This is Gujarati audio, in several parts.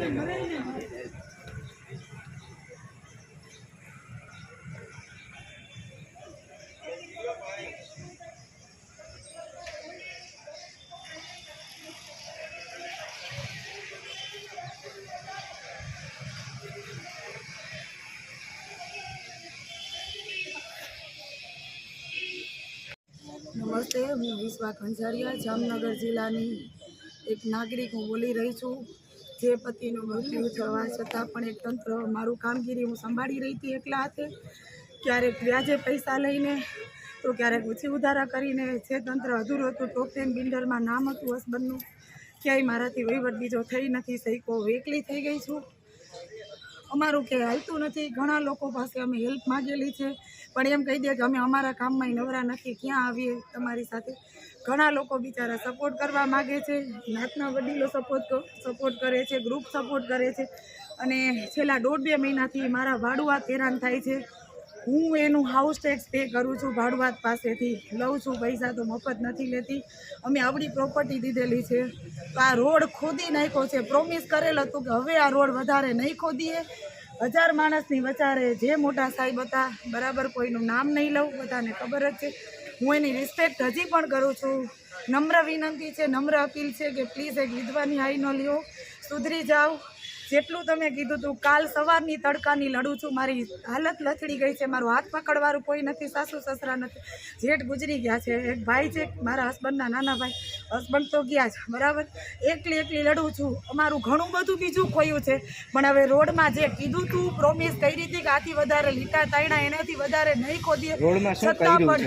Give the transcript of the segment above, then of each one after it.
नमस्ते, हूँ विश्वा खंजारिया जामनगर जिल्लानी एक नागरिक हूँ बोली रही छूँ। जे पतिનું મૃત્યુ થવા છતાં પણ એક તંત્ર મારું કામગીરી હું સંભાળી રહી હતી એકલા હાથે, ક્યારેક વ્યાજે પૈસા લઈને તો ક્યારેક ઓછી ઉધારા કરીને જે તંત્ર અધૂરું હતું. ટોપ 10 બિલ્ડરમાં નામ હતું હસબન્ડનું, ક્યાંય મારાથી વહીવટ બીજો થઈ નથી શક્યો. એકલી થઈ ગઈ છું, અમારું ક્યાંય હાલતું નથી. ઘણા લોકો પાસે અમે હેલ્પ માગેલી છે પણ એમ કહી દે કે અમે અમારા કામમાં નવરા નથી, ક્યાં આવીએ તમારી સાથે. ઘણા લોકો બિચારા સપોર્ટ કરવા માગે છે, નાતના વડીલો સપોર્ટ કરે છે, ગ્રુપ સપોર્ટ કરે છે. અને છેલ્લા 1.5-2 મહિનાથી મારા ભાડુઆત હેરાન થાય છે. હું એનું હાઉસ ટેક્સ પે કરું છું, ભાડુઆત પાસેથી લઉં છું પૈસા, તો મફત નથી લેતી. અમે આવડી પ્રોપર્ટી દીધેલી છે તો આ રોડ ખોદી નાખ્યો છે. પ્રોમિસ કરેલ હતું કે હવે આ રોડ વધારે નહીં ખોદીએ. 1000 માણસની વચારે જે મોટા સાહેબ હતા, બરાબર કોઈનું નામ નહીં લઉં, બધાને ખબર જ છે. હું એની રિસ્પેક્ટ હજી પણ કરું છું. નમ્ર વિનંતી છે, નમ્ર અપીલ છે કે પ્લીઝ એક વિધવાની હાઈ ન લ્યો, સુધરી જાઓ. જેટલું તમે કીધું હતું, કાલ સવારની તડકાની લડું છું. મારી હાલત લથડી ગઈ છે, મારું હાથ પકડવાળું કોઈ નથી, સાસુ સસરા નથી, જેઠ ગુજરી ગયા છે, એક ભાઈ છે મારા હસબન્ડના નાના ભાઈ, હસબન્ડ તો ગયા છે, બરાબર. એકલી લડું છું. અમારું ઘણું બધું બીજું ખોયું છે પણ હવે રોડમાં જે કીધું હતું, પ્રોમિસ કરી હતી કે આથી વધારે લીટા તાયણા એનાથી વધારે નહીં ખોદીએ. છતાં પણ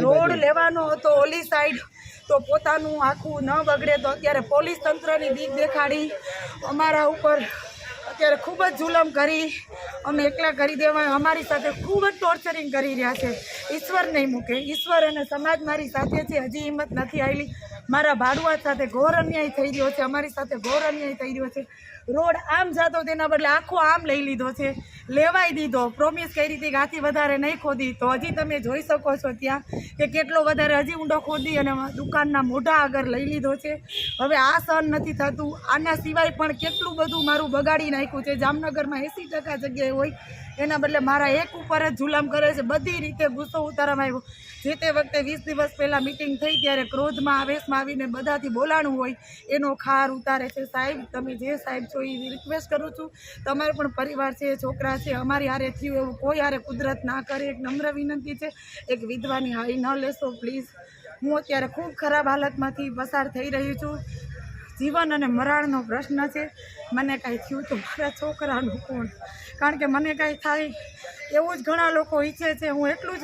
રોડ લેવાનો હતો ઓલી સાઈડ, તો પોતાનું આખું ન બગડે તો અત્યારે પોલીસ તંત્રની બીક દેખાડી અમારા ઉપર અત્યારે ખૂબ જ જુલમ કરી, અમે એકલા કરી દેવા, અમારી સાથે ખૂબ જ ટોર્ચરિંગ કરી રહ્યા છે. ઈશ્વર નહીં મૂકે, ઈશ્વર અને સમાજ મારી સાથે છે. હજી હિંમત નથી આવેલી. મારા ભાડુઆત સાથે ઘોર અન્યાય થઈ રહ્યો છે, અમારી સાથે ઘોર અન્યાય થઈ રહ્યો છે. રોડ આમ જતો તેના બદલે આખો આમ લઈ લીધો છે, લેવાઈ દીધો. પ્રોમિસ કરી હતી કે આથી વધારે નહીં ખોદી, તો હજી તમે જોઈ શકો છો ત્યાં કે કેટલો વધારે હજી ઊંડો ખોદી અને દુકાનના મોઢા આગળ લઈ લીધો છે. હવે આ સહન નથી થતું. આના સિવાય પણ કેટલું બધું મારું બગાડી નાખ્યું છે. જામનગરમાં 80% જગ્યાએ હોય, એના બદલે મારા એક ઉપર જ જુલમ કરે છે. બધી રીતે ગુસ્સો ઉતારવામાં આવ્યો. જે તે વખતે 20 દિવસ પહેલાં મિટિંગ થઈ ત્યારે ક્રોધમાં આવેશમાં આવીને બધાથી બોલાણું હોય એનો ખાર ઉતારે છે. સાહેબ, તમે જે સાહેબ છો એ રિક્વેસ્ટ કરું છું, તમારો પણ પરિવાર છે, છોકરા છે, અમારી હારે થયું એવું કોઈ હારે કુદરત ના કરે. એક નમ્ર વિનંતી છે, એક વિધવાની હાઈ ન લેશો પ્લીઝ. હું અત્યારે ખૂબ ખરાબ હાલતમાંથી પસાર થઈ રહી છું. જીવન અને મરણનો પ્રશ્ન છે. મને કાંઈ થયું તો મારા છોકરાનું કોણ? કારણ કે મને કાંઈ થાય એવું જ ઘણા લોકો ઈચ્છે છે. હું એટલું જ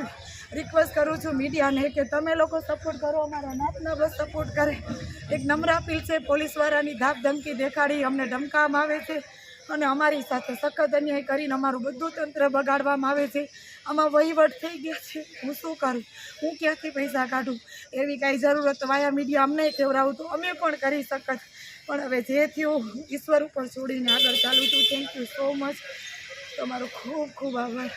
રિક્વેસ્ટ કરું છું મીડિયાને કે તમે લોકો સપોર્ટ કરો, અમારા નાતના બસ સપોર્ટ કરે. એક નમ્ર અપીલ છે. પોલીસવાળાની ધાક ધમકી દેખાડી અમને ધમકાવવામાં આવે છે અને અમારી સાથે સખત અન્યાય કરીને અમારું બધું તંત્ર બગાડવામાં આવે છે. આમાં વહીવટ થઈ ગયા છે. હું શું કરું? હું ક્યાંથી પૈસા કાઢું? એવી કાંઈ જરૂરત વાયા મીડિયા અમને કહેવડાવું તો અમે પણ કરી શકત. પણ હવે જે થયું ઈશ્વર ઉપર છોડીને આગળ ચાલું છું. Thank you so much. તમારો ખૂબ ખૂબ આભાર.